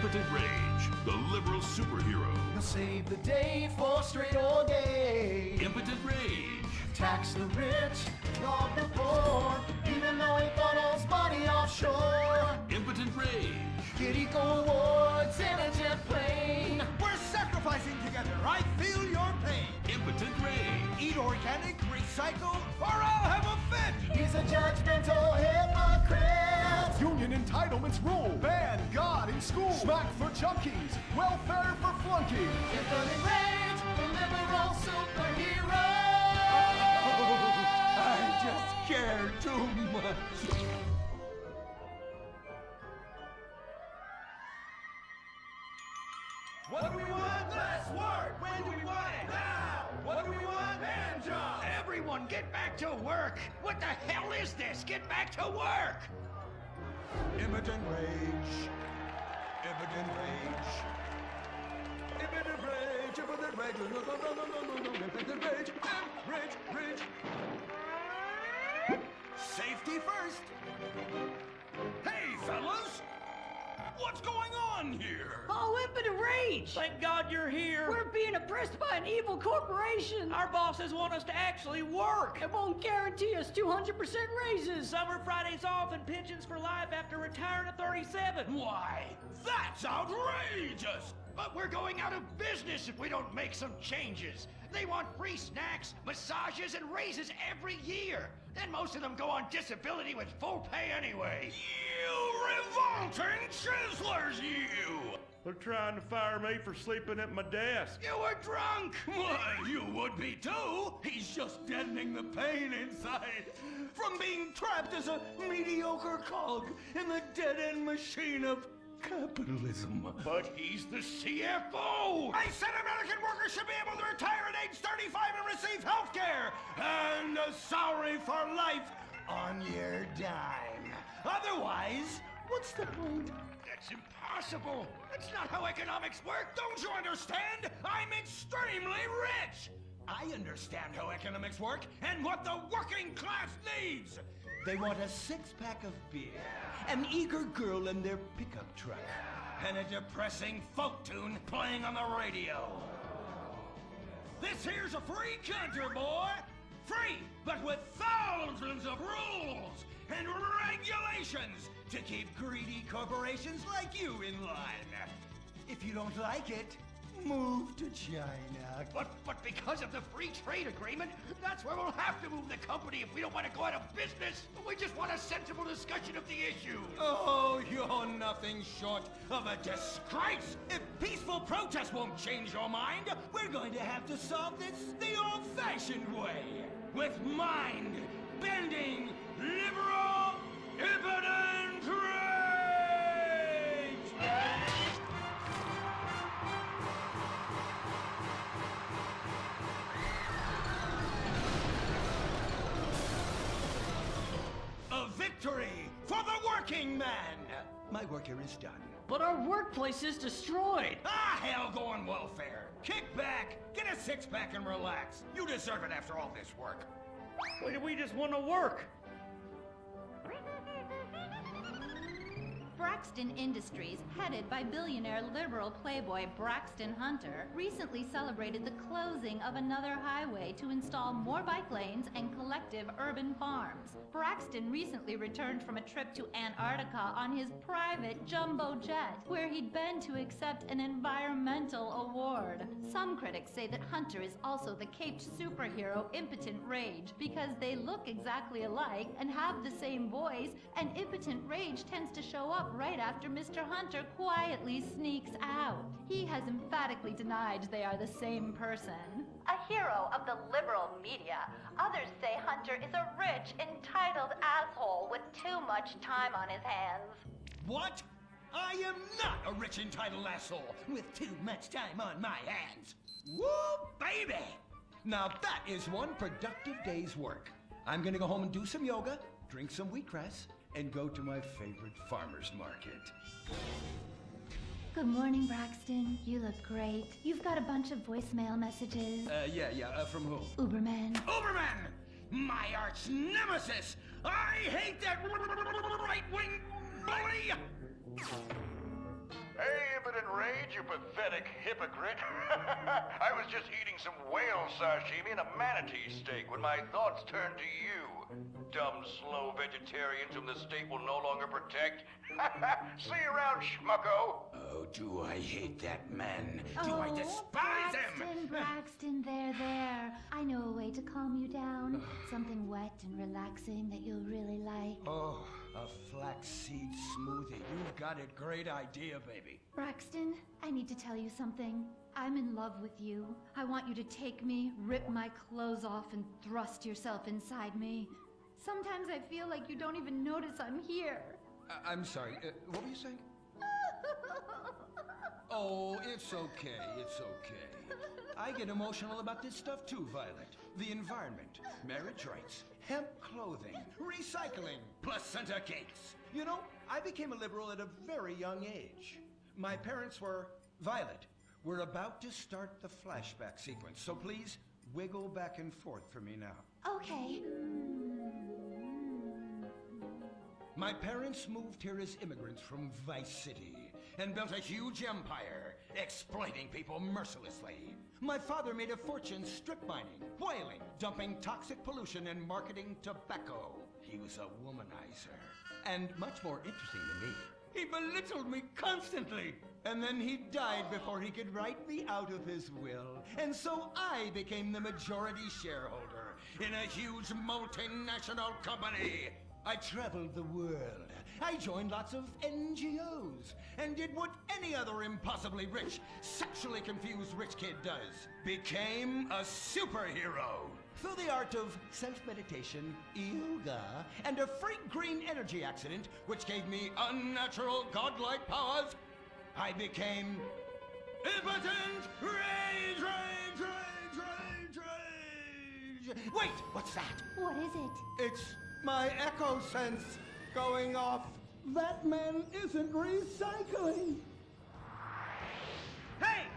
Impotent Rage, the liberal superhero. He'll save the day for straight or gay. Impotent Rage. Tax the rich, rob the poor, even though he funnels money offshore. Impotent Rage. Get eco awards in a jet plane. We're sacrificing together. I feel your pain. Impotent Rage. Eat organic, recycle, or I'll have a fit. He's a judgmental hypocrite. Union entitlements rule. Ban God in school. Smack for junkies. Welfare for flunkies. Impotent Rage, the liberal superhero. I just care too much. What do we want? Less work. When do we want it? Now. What do we want? Hand jobs. Everyone, get back to work! What the hell is this? Get back to work! Impotent rage. Impotent rage. Impotent rage. Impotent rage. No, no, no, no, no, no, no. Impotent rage. Rage. Rage. Safety first. Hey, fellas! What's going on here? Oh, Impotent Rage! Thank God you're here. We're being oppressed by an evil corporation. Our bosses want us to actually work. It won't guarantee us 200% raises. Summer Fridays off and pensions for life after retiring at 37. Why? That's outrageous! But we're going out of business if we don't make some changes. They want free snacks, massages, and raises every year. And most of them go on disability with full pay anyway. You revolting chiselers, you! They're trying to fire me for sleeping at my desk. You were drunk! Why, you would be too! He's just deadening the pain inside from being trapped as a mediocre cog in the dead-end machine of capitalism. But he's the CFO! I said American workers should be able to retire at age 35 and receive health care! And a salary for life on your dime. Otherwise, what's the point? That's impossible! That's not how economics work, don't you understand? I'm extremely rich! I understand how economics work and what the working class needs! They want a six-pack of beer, an eager girl in their pickup truck, and a depressing folk tune playing on the radio. This here's a free country, boy! Free, but with thousands of rules and regulations to keep greedy corporations like you in line. If you don't like it, move to China. But because of the free trade agreement, that's where we'll have to move the company if we don't want to go out of business. We just want a sensible discussion of the issue. Oh, you're nothing short of a disgrace. If peaceful protest won't change your mind, we're going to have to solve this the old-fashioned way. With mind-bending, liberal, impotent rage! A victory for the working man! My work here is done. But our workplace is destroyed. Ah, hell, go on welfare. Kick back, get a six-pack and relax. You deserve it after all this work. We just want to work. Braxton Industries, headed by billionaire liberal playboy Braxton Hunter, recently celebrated the closing of another highway to install more bike lanes and collective urban farms. Braxton recently returned from a trip to Antarctica on his private jumbo jet, where he'd been to accept an environmental award. Some critics say that Hunter is also the caped superhero Impotent Rage, because they look exactly alike and have the same voice, and Impotent Rage tends to show up right after Mr. Hunter quietly sneaks out. He has emphatically denied they are the same person. A hero of the liberal media, others say Hunter is a rich, entitled asshole with too much time on his hands. What? I am not a rich entitled asshole with too much time on my hands. Woo, baby! Now that is one productive day's work. I'm gonna go home and do some yoga, drink some wheatgrass, and go to my favorite farmer's market. Good morning, Braxton. You look great. You've got a bunch of voicemail messages. From who? Uberman. Uberman! My arch nemesis! I hate that right-wing bully! Hey, Rage, you pathetic hypocrite. I was just eating some whale sashimi and a manatee steak when my thoughts turned to you. Dumb, slow vegetarians whom the state will no longer protect. See you around, schmucko. Oh, do I hate that man? Do I despise him? Braxton, there. I know a way to calm you down. Something wet and relaxing that you'll really like. Oh, a flaxseed smoothie. You've got a great idea, baby. Braxton, I need to tell you something. I'm in love with you. I want you to take me, rip my clothes off, and thrust yourself inside me. Sometimes I feel like you don't even notice I'm here. I'm sorry, what were you saying? Oh, it's okay, it's okay. I get emotional about this stuff too, Violet. The environment, marriage rights, hemp clothing, recycling, placenta cakes. You know, I became a liberal at a very young age. My parents were... Violet, we're about to start the flashback sequence, so please wiggle back and forth for me now. Okay. My parents moved here as immigrants from Vice City and built a huge empire, exploiting people mercilessly. My father made a fortune strip mining, whaling, dumping toxic pollution and marketing tobacco. He was a womanizer. And much more interesting to me, he belittled me constantly. And then he died before he could write me out of his will. And so I became the majority shareholder in a huge multinational company. I traveled the world. I joined lots of NGOs and did what any other impossibly rich, sexually confused rich kid does. Became a superhero. Through the art of self-meditation, yoga, and a freak green energy accident, which gave me unnatural godlike powers, I became Impotent Rage, Rage, Rage, Rage, Rage! Wait, what's that? What is it? It's my echo sense going off. That man isn't recycling. Hey,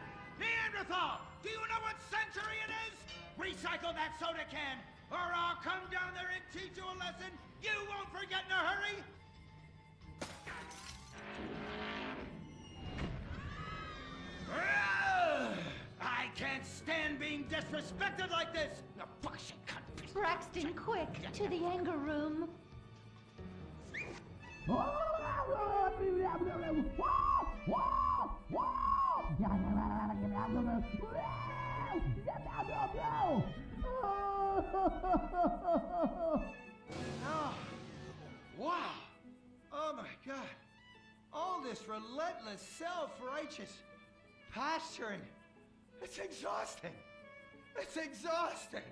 Neanderthal! Do you know what century it is? Recycle that soda can, or I'll come down there and teach you a lesson you won't forget in a hurry! I can't stand being disrespected like this! No, fuck shit, cunt. Braxton, quick, to the anger room. Oh, wow. Oh my God. All this relentless self-righteous posturing. It's exhausting. It's exhausting.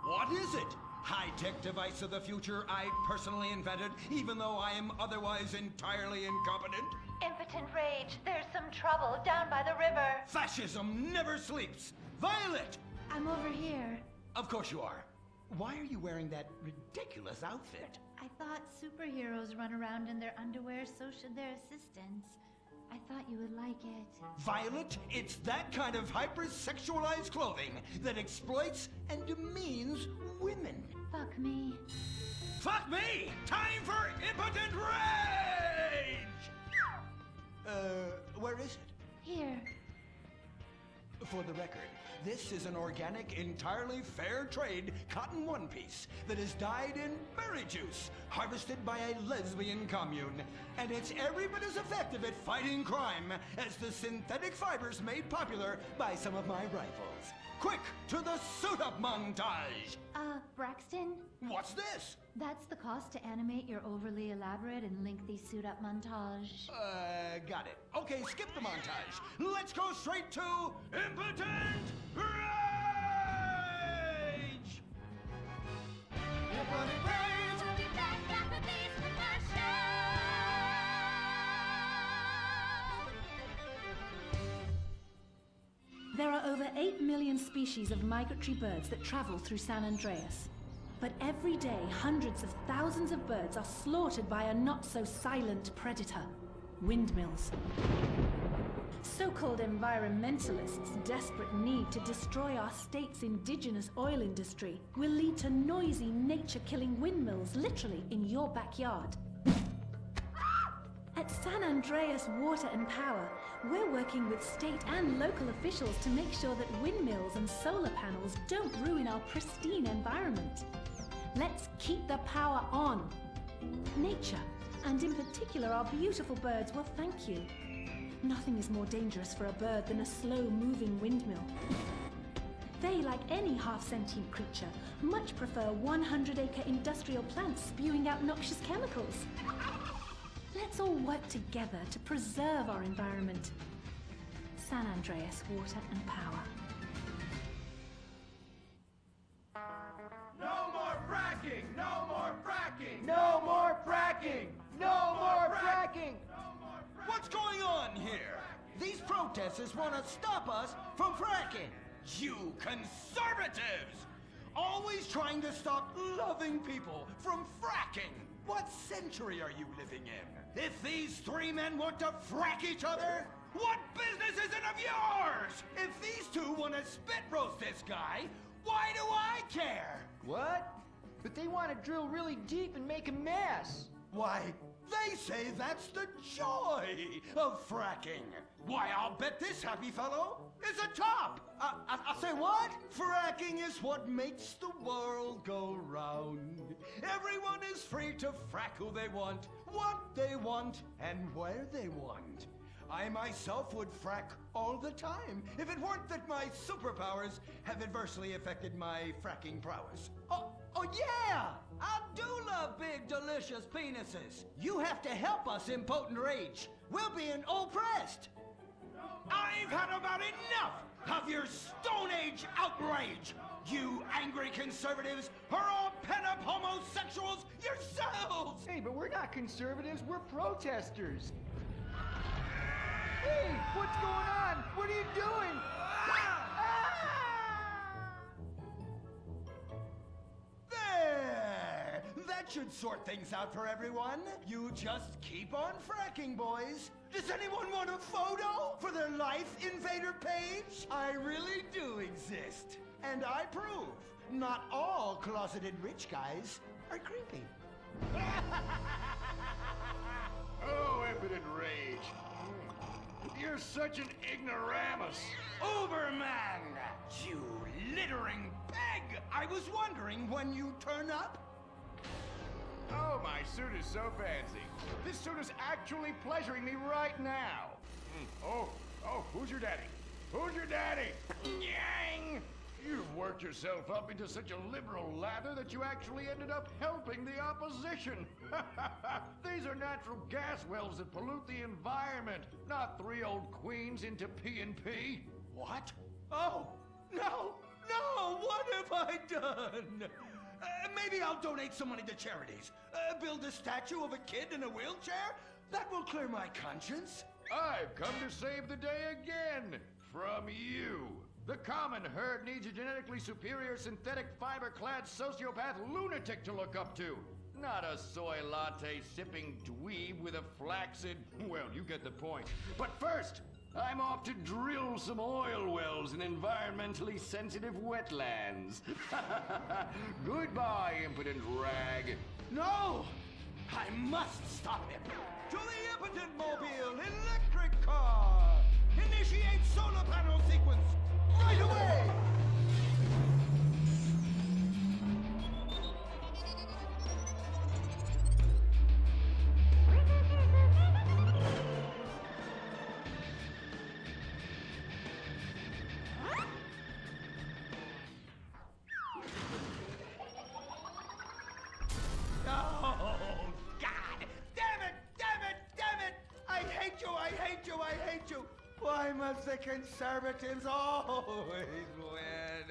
What is it? High-tech device of the future I personally invented, even though I am otherwise entirely incompetent? Impotent Rage, there's some trouble down by the river. Fascism never sleeps. Violet! I'm over here. Of course you are. Why are you wearing that ridiculous outfit? I thought superheroes run around in their underwear, so should their assistants. I thought you would like it. Violet, it's that kind of hypersexualized clothing that exploits and demeans women. Fuck me. Fuck me! Time for Impotent Rage! Where is it? Here. For the record, this is an organic, entirely fair trade cotton one piece that is dyed in berry juice, harvested by a lesbian commune. And it's every bit as effective at fighting crime as the synthetic fibers made popular by some of my rivals. Quick, to the suit-up montage! Braxton? What's this? That's the cost to animate your overly elaborate and lengthy suit-up montage. Got it. Okay, skip the montage. Let's go straight to Impotent Rage! Impotent Rage! We'll be back after these commercials. There are over 8 million species of migratory birds that travel through San Andreas. But every day, hundreds of thousands of birds are slaughtered by a not-so-silent predator, windmills. So-called environmentalists' desperate need to destroy our state's indigenous oil industry will lead to noisy, nature-killing windmills literally in your backyard. At San San Andreas Water and Power, we're working with state and local officials to make sure that windmills and solar panels don't ruin our pristine environment. Let's keep the power on. Nature, and in particular our beautiful birds, will thank you. Nothing is more dangerous for a bird than a slow-moving windmill. They, like any half-sentient creature, much prefer 100-acre industrial plants spewing out noxious chemicals. Let's all work together to preserve our environment. San Andreas Water and Power. No more fracking! No more fracking! No more fracking! No more fracking! What's going on here? These protesters want to stop us from fracking. You conservatives! Always trying to stop loving people from fracking. What century are you living in? If these three men want to frack each other, what business is it of yours? If these two want to spit roast this guy, why do I care? What? But they want to drill really deep and make a mess. Why, they say that's the joy of fracking. Why, I'll bet this happy fellow is a top. I say what? Fracking is what makes the world go round. Everyone is free to frack who they want, what they want, and where they want. I myself would frack all the time if it weren't that my superpowers have adversely affected my fracking prowess. Oh yeah! I do love big, delicious penises. You have to help us, Impotent Rage. We're being oppressed. I've had about enough of your Stone Age outrage. You angry conservatives are all pent-up homosexuals yourselves! Hey, but we're not conservatives, we're protesters. Hey, what's going on? What are you doing? There! That should sort things out for everyone. You just keep on fracking, boys. Does anyone want a photo for their Life Invader page? I really do exist. And I prove not all closeted rich guys are creepy. Oh, Impotent Rage. You're such an ignoramus. Uberman! You littering peg! I was wondering when you turn up. Oh, my suit is so fancy. This suit is actually pleasuring me right now. Oh, who's your daddy? Who's your daddy? Yang! You've worked yourself up into such a liberal lather that you actually ended up helping the opposition. These are natural gas wells that pollute the environment, not three old queens into P&P. What? Oh, no! What have I done? Maybe I'll donate some money to charities. Build a statue of a kid in a wheelchair? That will clear my conscience. I've come to save the day again from you. The common herd needs a genetically superior synthetic fiber-clad sociopath lunatic to look up to. Not a soy latte sipping dweeb with a flaccid... Well, you get the point. But first, I'm off to drill some oil wells in environmentally sensitive wetlands. Goodbye, impotent rag. No! I must stop him. To the Impotent Mobile electric car! Initiate solar panel sequence right away! Why must the conservatives always win?